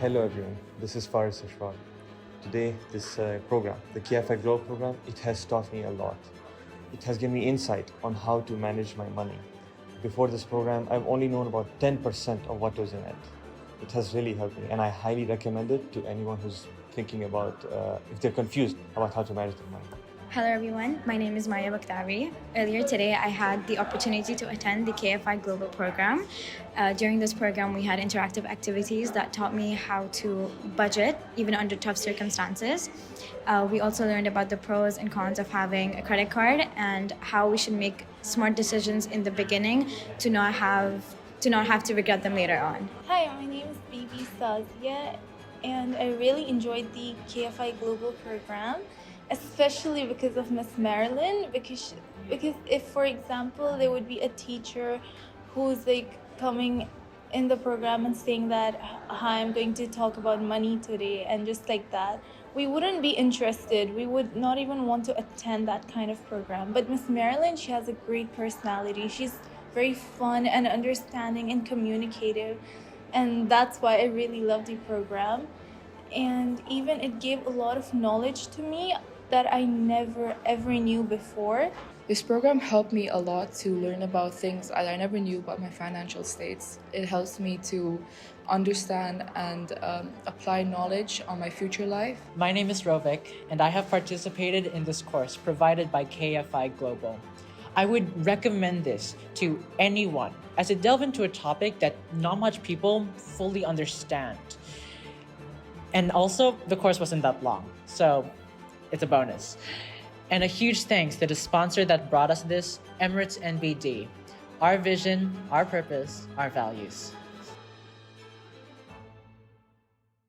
Hello everyone, this is Faris Ashwal. Today, this program, the KFI GLOBAL program, it has taught me a lot. It has given me insight on how to manage my money. Before this program, I've only known about 10% of what was in it. It has really helped me, and I highly recommend it to anyone who's thinking about, if they're confused about how to manage their money. Hello everyone, my name is Maya Bakhtawi. Earlier today I had the opportunity to attend the KFI Global program. During this program we had interactive activities that taught me how to budget even under tough circumstances. We also learned about the pros and cons of having a credit card and how we should make smart decisions in the beginning to not have to regret them later on. Hi, my name is Bibi Sazia and I really enjoyed the KFI Global program. Especially because of Miss Marilyn, because if, for example, there would be a teacher who's like coming in the program and saying that, hi, I'm going to talk about money today, and just like that, we wouldn't be interested. We would not even want to attend that kind of program. But Miss Marilyn, she has a great personality. She's very fun and understanding and communicative, and that's why I really love the program. And even it gave a lot of knowledge to me that I never ever knew before. This program helped me a lot to learn about things that I never knew about my financial states. It helps me to understand and apply knowledge on my future life. My name is Rovik, and I have participated in this course provided by KFI Global. I would recommend this to anyone as it delves into a topic that not much people fully understand. And also, the course wasn't that long, so it's a bonus. And a huge thanks to the sponsor that brought us this, Emirates NBD. Our vision, our purpose, our values.